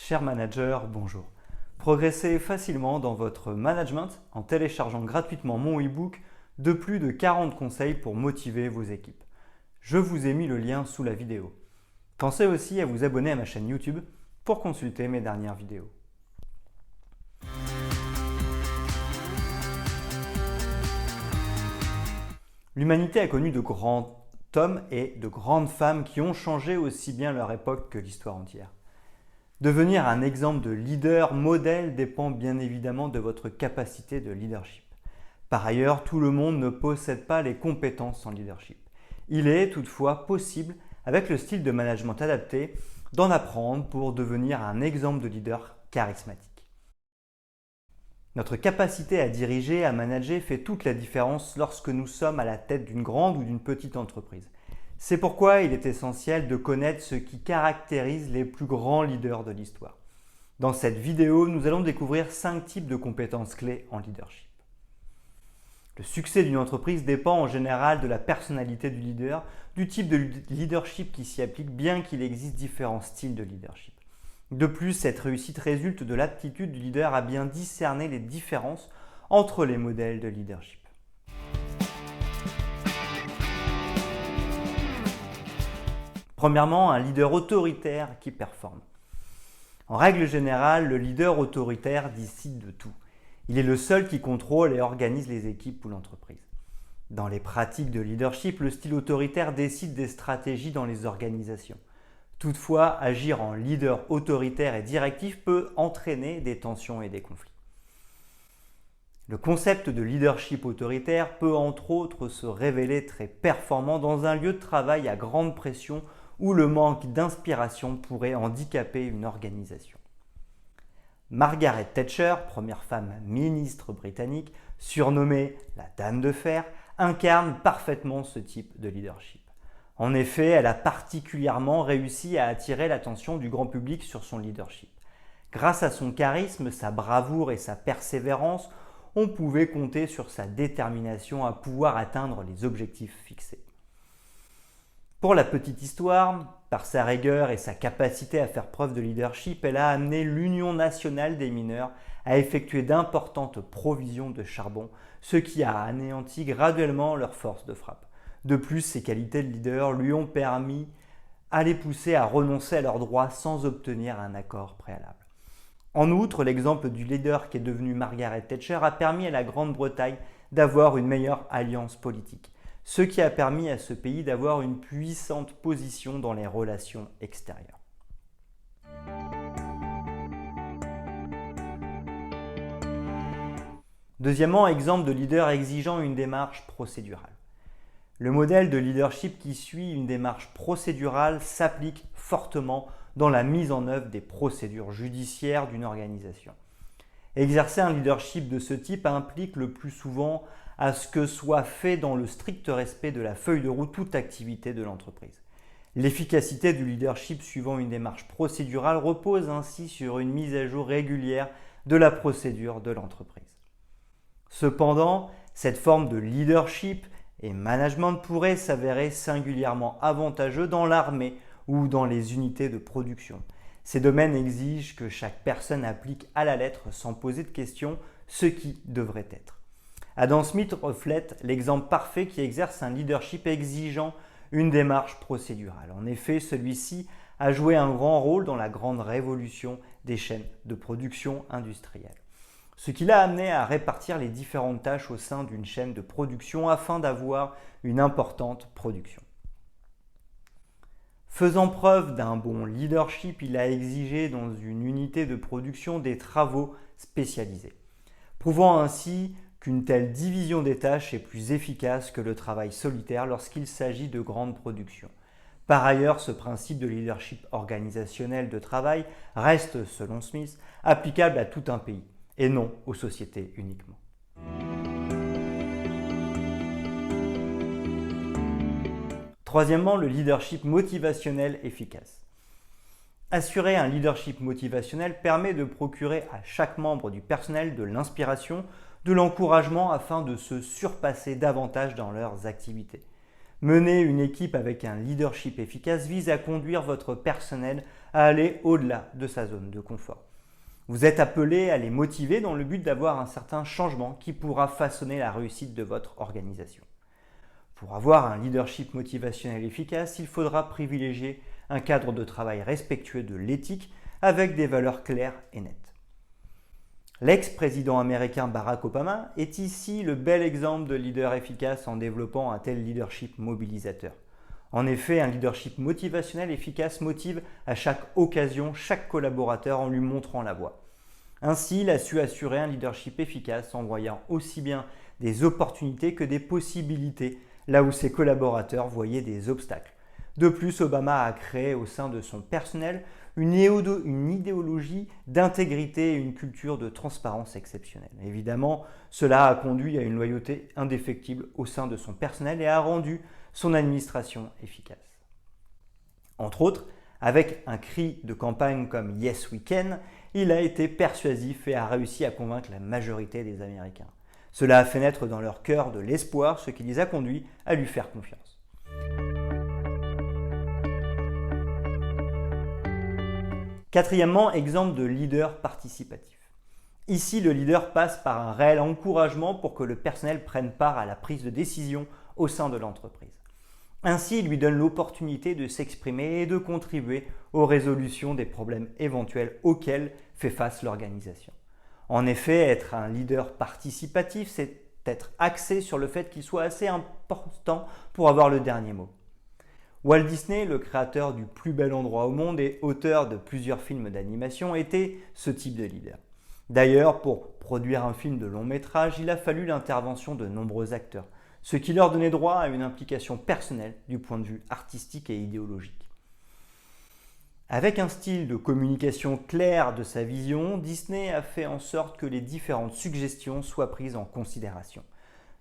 Cher manager, bonjour. Progressez facilement dans votre management en téléchargeant gratuitement mon e-book de plus de 40 conseils pour motiver vos équipes. Je vous ai mis le lien sous la vidéo. Pensez aussi à vous abonner à ma chaîne YouTube pour consulter mes dernières vidéos. L'humanité a connu de grands hommes et de grandes femmes qui ont changé aussi bien leur époque que l'histoire entière. Devenir un exemple de leader modèle dépend bien évidemment de votre capacité de leadership. Par ailleurs, tout le monde ne possède pas les compétences en leadership. Il est toutefois possible, avec le style de management adapté, d'en apprendre pour devenir un exemple de leader charismatique. Notre capacité à diriger, à manager fait toute la différence lorsque nous sommes à la tête d'une grande ou d'une petite entreprise. C'est pourquoi il est essentiel de connaître ce qui caractérise les plus grands leaders de l'histoire. Dans cette vidéo, nous allons découvrir 5 types de compétences clés en leadership. Le succès d'une entreprise dépend en général de la personnalité du leader, du type de leadership qui s'y applique, bien qu'il existe différents styles de leadership. De plus, cette réussite résulte de l'aptitude du leader à bien discerner les différences entre les modèles de leadership. Premièrement, un leader autoritaire qui performe. En règle générale, le leader autoritaire décide de tout. Il est le seul qui contrôle et organise les équipes ou l'entreprise. Dans les pratiques de leadership, le style autoritaire décide des stratégies dans les organisations. Toutefois, agir en leader autoritaire et directif peut entraîner des tensions et des conflits. Le concept de leadership autoritaire peut entre autres se révéler très performant dans un lieu de travail à grande pression où le manque d'inspiration pourrait handicaper une organisation. Margaret Thatcher, première femme ministre britannique, surnommée la Dame de Fer, incarne parfaitement ce type de leadership. En effet, elle a particulièrement réussi à attirer l'attention du grand public sur son leadership. Grâce à son charisme, sa bravoure et sa persévérance, on pouvait compter sur sa détermination à pouvoir atteindre les objectifs fixés. Pour la petite histoire, par sa rigueur et sa capacité à faire preuve de leadership, elle a amené l'Union nationale des mineurs à effectuer d'importantes provisions de charbon, ce qui a anéanti graduellement leur force de frappe. De plus, ses qualités de leader lui ont permis à les pousser à renoncer à leurs droits sans obtenir un accord préalable. En outre, l'exemple du leader qui est devenu Margaret Thatcher a permis à la Grande-Bretagne d'avoir une meilleure alliance politique, ce qui a permis à ce pays d'avoir une puissante position dans les relations extérieures. Deuxièmement, exemple de leader exigeant une démarche procédurale. Le modèle de leadership qui suit une démarche procédurale s'applique fortement dans la mise en œuvre des procédures judiciaires d'une organisation. Exercer un leadership de ce type implique le plus souvent à ce que soit fait dans le strict respect de la feuille de route toute activité de l'entreprise. L'efficacité du leadership suivant une démarche procédurale repose ainsi sur une mise à jour régulière de la procédure de l'entreprise. Cependant, cette forme de leadership et management pourrait s'avérer singulièrement avantageux dans l'armée ou dans les unités de production. Ces domaines exigent que chaque personne applique à la lettre sans poser de questions ce qui devrait être. Adam Smith reflète l'exemple parfait qui exerce un leadership exigeant une démarche procédurale. En effet, celui-ci a joué un grand rôle dans la grande révolution des chaînes de production industrielle. Ce qui l'a amené à répartir les différentes tâches au sein d'une chaîne de production afin d'avoir une importante production. Faisant preuve d'un bon leadership, il a exigé dans une unité de production des travaux spécialisés, prouvant ainsi qu'une telle division des tâches est plus efficace que le travail solitaire lorsqu'il s'agit de grandes productions. Par ailleurs, ce principe de leadership organisationnel de travail reste, selon Smith, applicable à tout un pays et non aux sociétés uniquement. Troisièmement, le leadership motivationnel efficace. Assurer un leadership motivationnel permet de procurer à chaque membre du personnel de l'inspiration, de l'encouragement afin de se surpasser davantage dans leurs activités. Mener une équipe avec un leadership efficace vise à conduire votre personnel à aller au-delà de sa zone de confort. Vous êtes appelé à les motiver dans le but d'avoir un certain changement qui pourra façonner la réussite de votre organisation. Pour avoir un leadership motivationnel efficace, il faudra privilégier un cadre de travail respectueux de l'éthique avec des valeurs claires et nettes. L'ex-président américain Barack Obama est ici le bel exemple de leader efficace en développant un tel leadership mobilisateur. En effet, un leadership motivationnel efficace motive à chaque occasion chaque collaborateur en lui montrant la voie. Ainsi, il a su assurer un leadership efficace en voyant aussi bien des opportunités que des possibilités, là où ses collaborateurs voyaient des obstacles. De plus, Obama a créé au sein de son personnel une idéologie d'intégrité et une culture de transparence exceptionnelle. Évidemment, cela a conduit à une loyauté indéfectible au sein de son personnel et a rendu son administration efficace. Entre autres, avec un cri de campagne comme Yes We Can, il a été persuasif et a réussi à convaincre la majorité des Américains. Cela a fait naître dans leur cœur de l'espoir, ce qui les a conduits à lui faire confiance. Quatrièmement, exemple de leader participatif. Ici, le leader passe par un réel encouragement pour que le personnel prenne part à la prise de décision au sein de l'entreprise. Ainsi, il lui donne l'opportunité de s'exprimer et de contribuer aux résolutions des problèmes éventuels auxquels fait face l'organisation. En effet, être un leader participatif, c'est être axé sur le fait qu'il soit assez important pour avoir le dernier mot. Walt Disney, le créateur du plus bel endroit au monde et auteur de plusieurs films d'animation, était ce type de leader. D'ailleurs, pour produire un film de long métrage, il a fallu l'intervention de nombreux acteurs, ce qui leur donnait droit à une implication personnelle du point de vue artistique et idéologique. Avec un style de communication clair de sa vision, Disney a fait en sorte que les différentes suggestions soient prises en considération.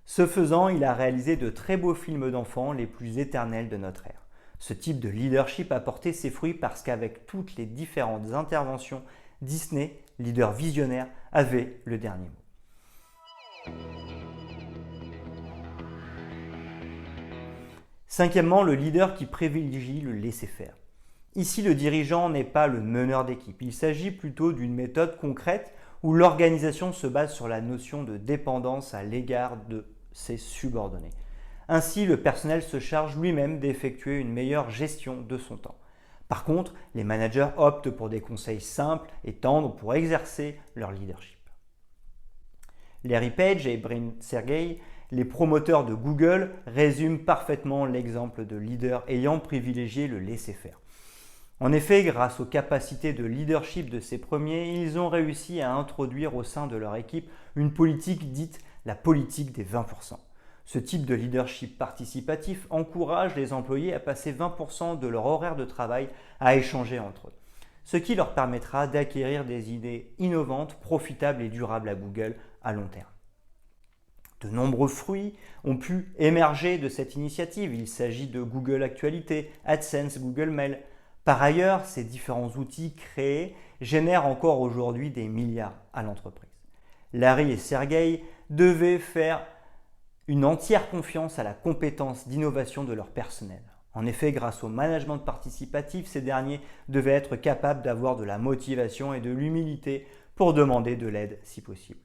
Ce faisant, il a réalisé de très beaux films d'enfants les plus éternels de notre ère. Ce type de leadership a porté ses fruits parce qu'avec toutes les différentes interventions, Disney, leader visionnaire, avait le dernier mot. Cinquièmement, le leader qui privilégie le laisser-faire. Ici, le dirigeant n'est pas le meneur d'équipe. Il s'agit plutôt d'une méthode concrète où l'organisation se base sur la notion de dépendance à l'égard de ses subordonnés. Ainsi, le personnel se charge lui-même d'effectuer une meilleure gestion de son temps. Par contre, les managers optent pour des conseils simples et tendres pour exercer leur leadership. Larry Page et Bryn Sergey, les promoteurs de Google, résument parfaitement l'exemple de leader ayant privilégié le laisser-faire. En effet, grâce aux capacités de leadership de ces premiers, ils ont réussi à introduire au sein de leur équipe une politique dite la politique des 20%. Ce type de leadership participatif encourage les employés à passer 20% de leur horaire de travail à échanger entre eux, ce qui leur permettra d'acquérir des idées innovantes, profitables et durables à Google à long terme. De nombreux fruits ont pu émerger de cette initiative. Il s'agit de Google Actualité, AdSense, Google Mail. Par ailleurs, ces différents outils créés génèrent encore aujourd'hui des milliards à l'entreprise. Larry et Sergey devaient faire une entière confiance à la compétence d'innovation de leur personnel. En effet, grâce au management participatif, ces derniers devaient être capables d'avoir de la motivation et de l'humilité pour demander de l'aide si possible.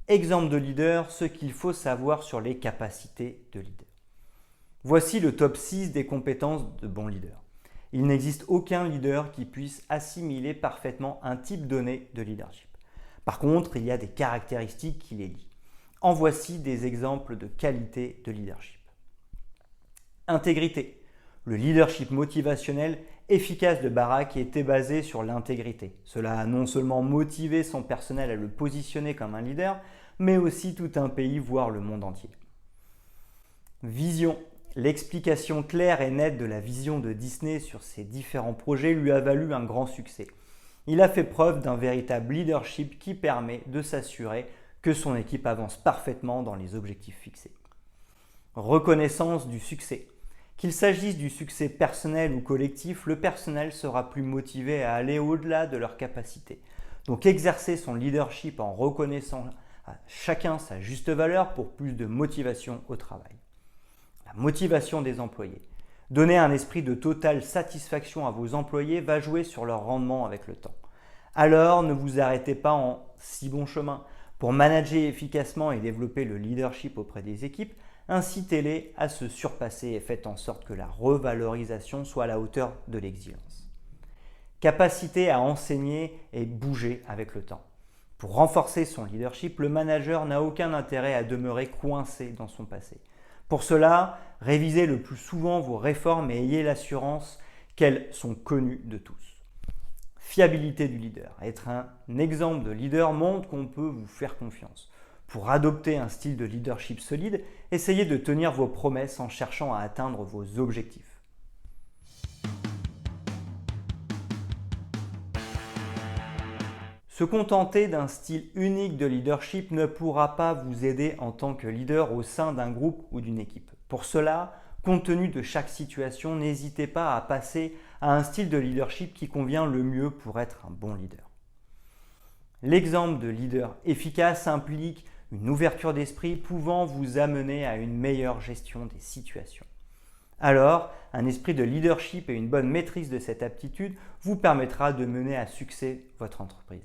Exemple de leader, ce qu'il faut savoir sur les capacités de leader. Voici le top 6 des compétences de bon leader. Il n'existe aucun leader qui puisse assimiler parfaitement un type donné de leadership. Par contre, il y a des caractéristiques qui les lient. En voici des exemples de qualité de leadership. Intégrité. Le leadership motivationnel efficace de Barack était basé sur l'intégrité. Cela a non seulement motivé son personnel à le positionner comme un leader, mais aussi tout un pays, voire le monde entier. Vision. L'explication claire et nette de la vision de Disney sur ses différents projets lui a valu un grand succès. Il a fait preuve d'un véritable leadership qui permet de s'assurer que son équipe avance parfaitement dans les objectifs fixés. Reconnaissance du succès. Qu'il s'agisse du succès personnel ou collectif, le personnel sera plus motivé à aller au-delà de leurs capacités. Donc exercer son leadership en reconnaissant à chacun sa juste valeur pour plus de motivation au travail. La motivation des employés. Donner un esprit de totale satisfaction à vos employés va jouer sur leur rendement avec le temps. Alors ne vous arrêtez pas en si bon chemin. Pour manager efficacement et développer le leadership auprès des équipes, incitez-les à se surpasser et faites en sorte que la revalorisation soit à la hauteur de l'exigence. Capacité à enseigner et bouger avec le temps. Pour renforcer son leadership, le manager n'a aucun intérêt à demeurer coincé dans son passé. Pour cela, révisez le plus souvent vos réformes et ayez l'assurance qu'elles sont connues de tous. Fiabilité du leader. Être un exemple de leader montre qu'on peut vous faire confiance. Pour adopter un style de leadership solide, essayez de tenir vos promesses en cherchant à atteindre vos objectifs. Se contenter d'un style unique de leadership ne pourra pas vous aider en tant que leader au sein d'un groupe ou d'une équipe. Pour cela, compte tenu de chaque situation, n'hésitez pas à passer à un style de leadership qui convient le mieux pour être un bon leader. L'exemple de leader efficace implique une ouverture d'esprit pouvant vous amener à une meilleure gestion des situations. Alors, un esprit de leadership et une bonne maîtrise de cette aptitude vous permettra de mener à succès votre entreprise.